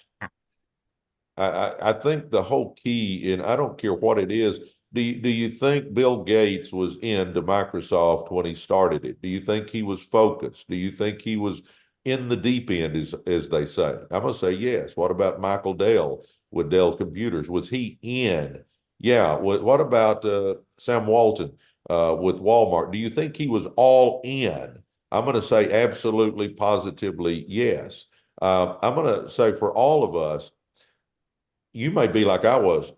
I think the whole key, and I don't care what it is, do you think Bill Gates was into Microsoft when he started it? Do you think he was focused? Do you think he was in the deep end, as they say? I'm going to say yes. What about Michael Dell with Dell Computers? Was he in? Yeah. What about Sam Walton with Walmart? Do you think he was all in? I'm going to say absolutely, positively yes. I'm going to say for all of us, you may be like I was.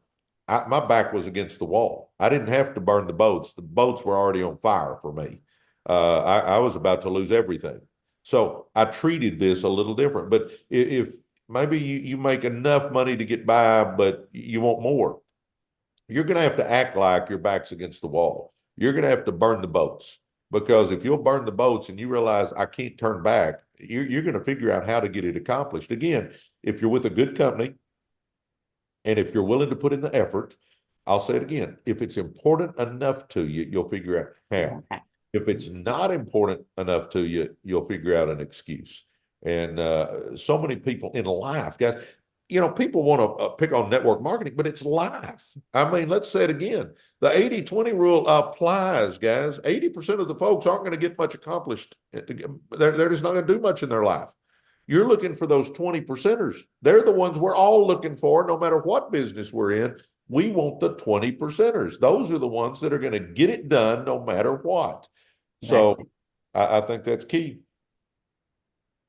My back was against the wall. I didn't have to burn the boats. The boats were already on fire for me. I was about to lose everything. So I treated this a little different. But if maybe you make enough money to get by, but you want more, you're going to have to act like your back's against the wall. You're going to have to burn the boats, because if you'll burn the boats and you realize I can't turn back, you're going to figure out how to get it accomplished. Again, if you're with a good company and if you're willing to put in the effort, I'll say it again, if it's important enough to you, you'll figure out how. Okay. If it's not important enough to you, you'll figure out an excuse. And so many people in life, guys, people want to pick on network marketing, but it's life. I mean, let's say it again. The 80-20 rule applies, guys. 80% of the folks aren't going to get much accomplished. They're just not going to do much in their life. You're looking for those 20%ers. They're the ones we're all looking for, no matter what business we're in. We want the 20%ers. Those are the ones that are going to get it done no matter what. So I think that's key.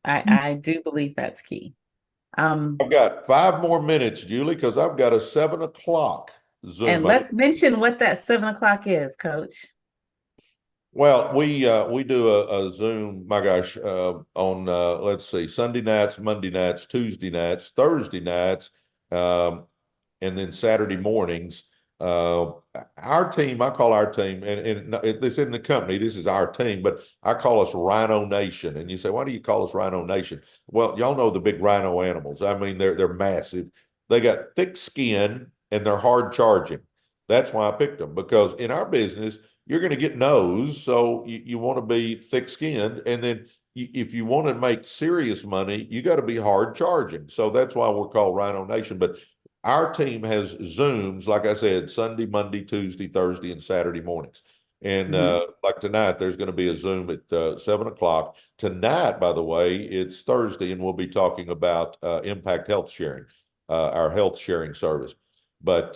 I do believe that's key. I've got 5 more minutes, Julie, because I've got a 7 o'clock. Zoom. And let's mention what that 7 o'clock is, Coach. Well, we do a Zoom, my gosh, on let's see, Sunday nights, Monday nights, Tuesday nights, Thursday nights, and then Saturday mornings. Our team, I call our team, and it's in the company, this is our team, but I call us Rhino Nation. And you say, why do you call us Rhino Nation? Well, y'all know the big rhino animals. I mean, they're massive. They got thick skin and they're hard charging. That's why I picked them, because in our business, you're going to get no's, so you want to be thick-skinned, and then if you want to make serious money, you got to be hard charging. So that's why we're called Rhino Nation. But our team has Zooms, like I said, Sunday, Monday, Tuesday, Thursday, and Saturday mornings. And like tonight, there's going to be a Zoom at 7 o'clock. Tonight, by the way, it's Thursday, and we'll be talking about Impact Health Sharing, our health sharing service. But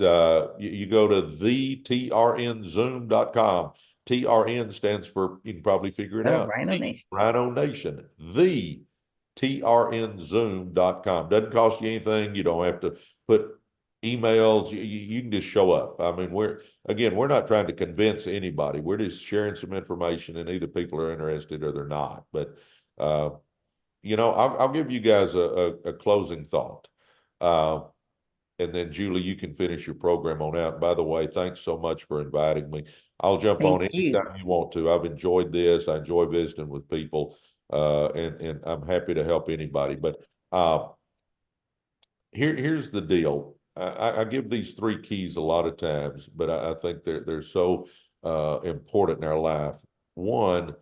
you go to thetrnzoom.com. TRN stands for, you can probably figure it out. Rhino Nation. Rhino Nation. Thetrnzoom.com. Doesn't cost you anything. You don't have to put emails. You can just show up. I mean, we're not trying to convince anybody. We're just sharing some information, and either people are interested or they're not. But, I'll give you guys a closing thought. And then, Julie, you can finish your program on out. By the way, thanks so much for inviting me. I'll jump on anytime you want to. I've enjoyed this. I enjoy visiting with people, and I'm happy to help anybody. But here's the deal. I give these 3 keys a lot of times, but I think they're so important in our life. One,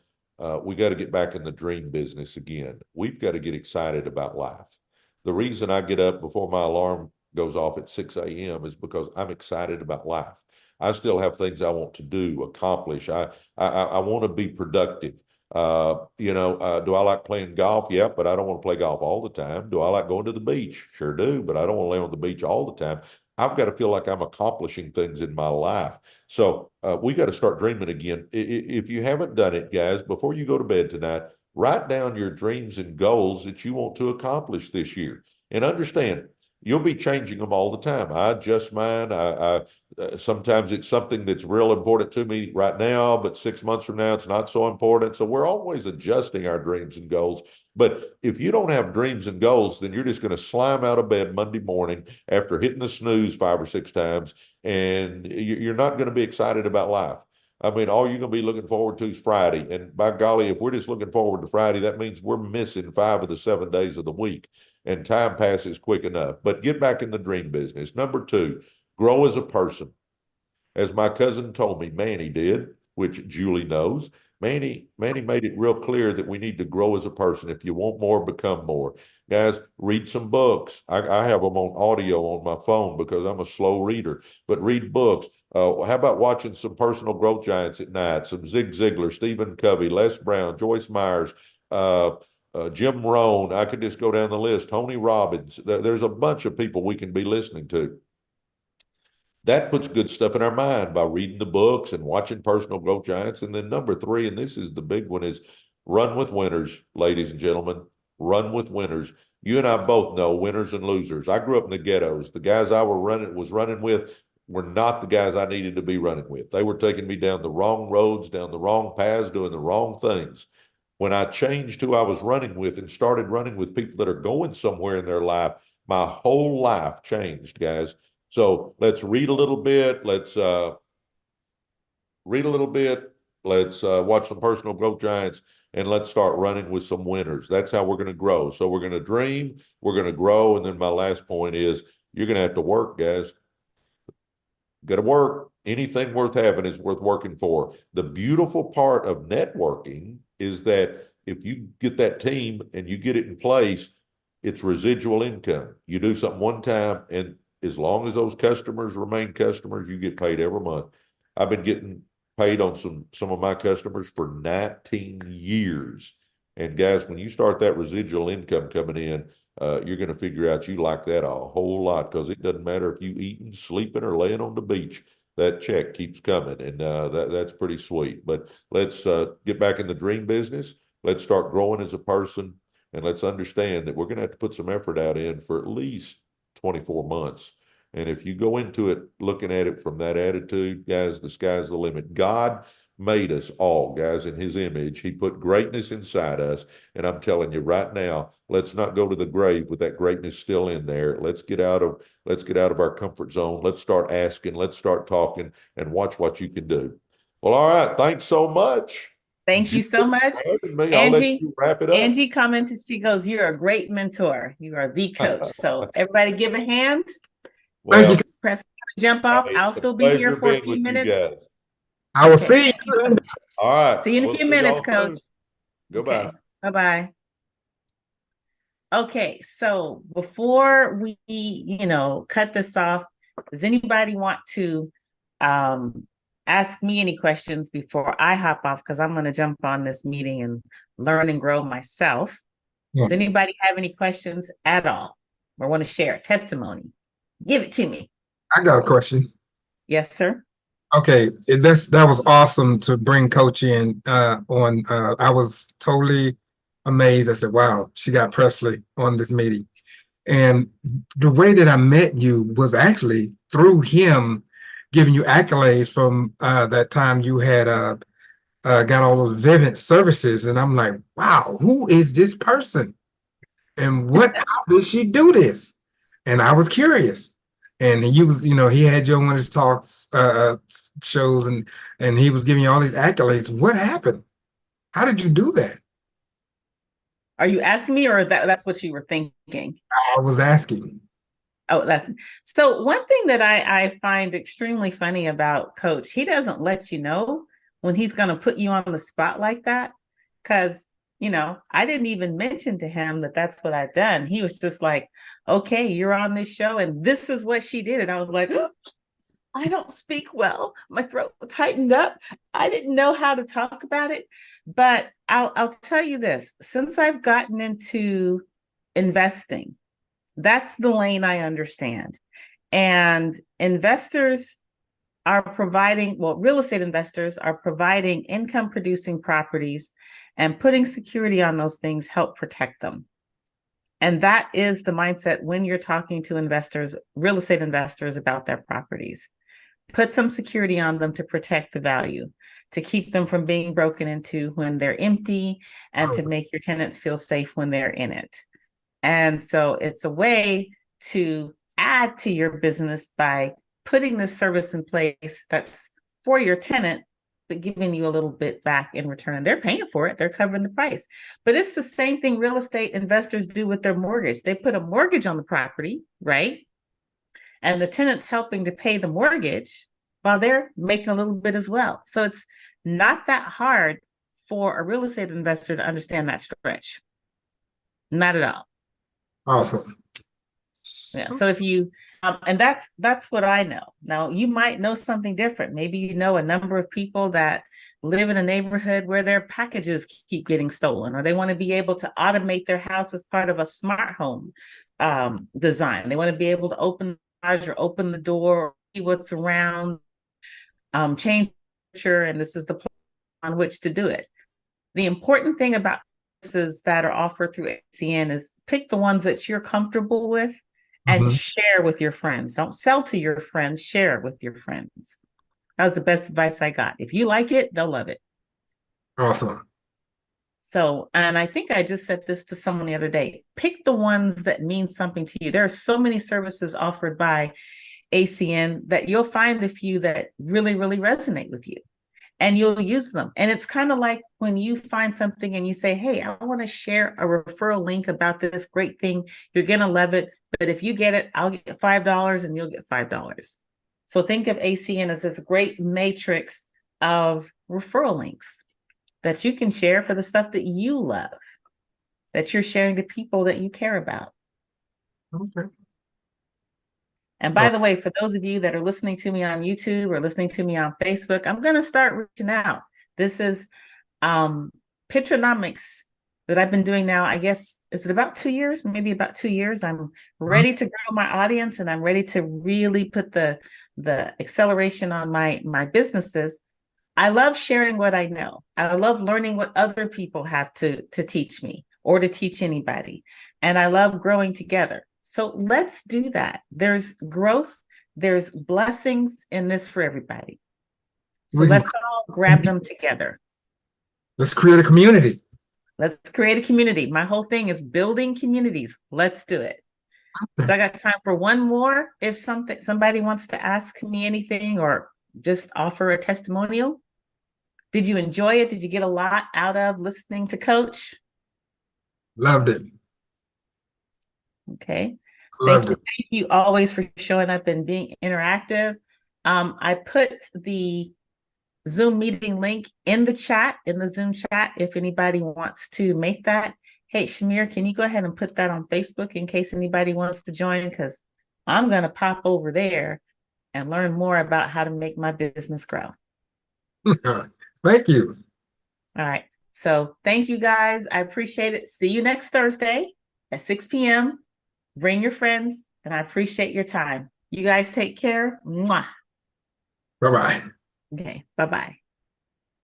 we got to get back in the dream business again. We've got to get excited about life. The reason I get up before my alarm goes off at 6 a.m. is because I'm excited about life. I still have things I want to do, accomplish. I want to be productive. Do I like playing golf? Yeah, but I don't want to play golf all the time. Do I like going to the beach? Sure do, but I don't want to lay on the beach all the time. I've got to feel like I'm accomplishing things in my life. So we got to start dreaming again. If you haven't done it, guys, before you go to bed tonight, write down your dreams and goals that you want to accomplish this year. And understand, you'll be changing them all the time. I adjust mine. Sometimes it's something that's real important to me right now, but 6 months from now, it's not so important. So we're always adjusting our dreams and goals. But if you don't have dreams and goals, then you're just going to slime out of bed Monday morning after hitting the snooze 5 or 6 times, and you're not going to be excited about life. I mean, all you're going to be looking forward to is Friday. And by golly, if we're just looking forward to Friday, that means we're missing 5 of the 7 days of the week. And time passes quick enough. But get back in the dream business. Number 2, grow as a person. As my cousin told me, Manny did, which Julie knows, Manny made it real clear that we need to grow as a person. If you want more, become more. Guys, read some books. I have them on audio on my phone because I'm a slow reader, but read books. How about watching some personal growth giants at night? Some Zig Ziglar, Stephen Covey, Les Brown, Joyce Myers, Jim Rohn. I could just go down the list. Tony Robbins. There's a bunch of people we can be listening to. That puts good stuff in our mind by reading the books and watching personal growth giants. And then number 3, and this is the big one, is run with winners, ladies and gentlemen. Run with winners. You and I both know winners and losers. I grew up in the ghettos. The guys I was running with were not the guys I needed to be running with. They were taking me down the wrong roads, down the wrong paths, doing the wrong things. When I changed who I was running with and started running with people that are going somewhere in their life, my whole life changed, guys. So let's read a little bit. Let's read a little bit. Let's watch some personal growth giants, and let's start running with some winners. That's how we're going to grow. So we're going to dream, we're going to grow. And then my last point is you're going to have to work, guys. Got to work. Anything worth having is worth working for. The beautiful part of networking is that if you get that team and you get it in place, it's residual income. You do something one time, and as long as those customers remain customers, you get paid every month. I've been getting paid on some of my customers for 19 years. And guys, when you start that residual income coming in, you're going to figure out you like that a whole lot, because it doesn't matter if you eating, sleeping, or laying on the beach. That check keeps coming, and that's pretty sweet. But let's get back in the dream business. Let's start growing as a person, and let's understand that we're going to have to put some effort out in for at least 24 months. And if you go into it looking at it from that attitude, guys, the sky's the limit. God made us all, guys, in his image. He put greatness inside us. And I'm telling you right now, let's not go to the grave with that greatness still in there. Let's get out of our comfort zone. Let's start asking, let's start talking, and watch what you can do. Well, all right. Thanks so much. Thank you so much. I'll let you wrap it up. Angie commented, she goes, "You're a great mentor. You are the coach." So everybody give a hand. Well, Press jump off. I'll still be here for a few minutes. I will see you. All right. See you in a few minutes, Coach. Goodbye. Okay. Bye-bye. Okay, so before we, cut this off, does anybody want to ask me any questions before I hop off? Because I'm going to jump on this meeting and learn and grow myself. Yeah. Does anybody have any questions at all or want to share testimony? Give it to me. I got a question. Yes, sir. Okay, that was awesome to bring Coach in on. I was totally amazed. I said, "Wow, she got Presley on this meeting." And the way that I met you was actually through him giving you accolades from that time you had got all those Vivint services. And I'm like, wow, who is this person? And how did she do this? And I was curious. And he was, he had you on one of his talks, shows, and he was giving you all these accolades. What happened? How did you do that? Are you asking me, or that's what you were thinking? I was asking. Oh, so one thing that I find extremely funny about Coach, he doesn't let you know when he's going to put you on the spot like that. Because, I didn't even mention to him that that's what I've done. He was just like, "Okay, you're on this show and this is what she did." And I was like, "Oh, I don't speak well. My throat tightened up. I didn't know how to talk about it." But I'll tell you this, since I've gotten into investing, that's the lane I understand. And investors are providing, real estate investors are providing income producing properties, and putting security on those things help protect them. And that is the mindset when you're talking to investors, real estate investors, about their properties. Put some security on them to protect the value, to keep them from being broken into when they're empty, and to make your tenants feel safe when they're in it. And so it's a way to add to your business by putting this service in place that's for your tenant, but giving you a little bit back in return. And they're paying for it. They're covering the price. But it's the same thing real estate investors do with their mortgage. They put a mortgage on the property, right? And the tenant's helping to pay the mortgage while they're making a little bit as well. So it's not that hard for a real estate investor to understand that stretch. Not at all. Awesome. Yeah. So if you, and that's what I know. Now, you might know something different. Maybe you know a number of people that live in a neighborhood where their packages keep getting stolen, or they want to be able to automate their house as part of a smart home design. They want to be able to open the door, see what's around, change temperature, and this is the plan on which to do it. The important thing about services that are offered through ACN is pick the ones that you're comfortable with and share with your friends. Don't sell to your friends, share with your friends. That was the best advice I got. If you like it, they'll love it. Awesome. So, and I think I just said this to someone the other day, pick the ones that mean something to you. There are so many services offered by ACN that you'll find a few that really, really resonate with you, and you'll use them. And it's kind of like when you find something and you say, "Hey, I want to share a referral link about this great thing. You're going to love it. But if you get it, I'll get $5 and you'll get $5. So think of ACN as this great matrix of referral links that you can share for the stuff that you love, that you're sharing to people that you care about. Okay. And by the way, for those of you that are listening to me on YouTube or listening to me on Facebook, I'm going to start reaching out. This is Pitranomics that I've been doing now. I guess, is it about 2 years? Maybe about 2 years. I'm ready to grow my audience, and I'm ready to really put the acceleration on my businesses. I love sharing what I know. I love learning what other people have to teach me or to teach anybody. And I love growing together. So let's do that. There's growth there's blessings in this for everybody. So We- let's all grab them together. Let's create a community. Let's create a community. My whole thing is building communities. Let's do it. So I got time for one more. If somebody wants to ask me anything or just offer a testimonial. Did you enjoy it? Did you get a lot out of listening to Coach? Loved it. Okay. Loved it. Thank you always for showing up and being interactive. I put the Zoom meeting link in the chat, in the Zoom chat, if anybody wants to make that. Hey, Shamir, can you go ahead and put that on Facebook in case anybody wants to join? Because I'm going to pop over there and learn more about how to make my business grow. Thank you. All right. So thank you guys. I appreciate it. See you next Thursday at 6 p.m. Bring your friends, and I appreciate your time. You guys take care. Mwah. Bye-bye. Okay. Bye-bye.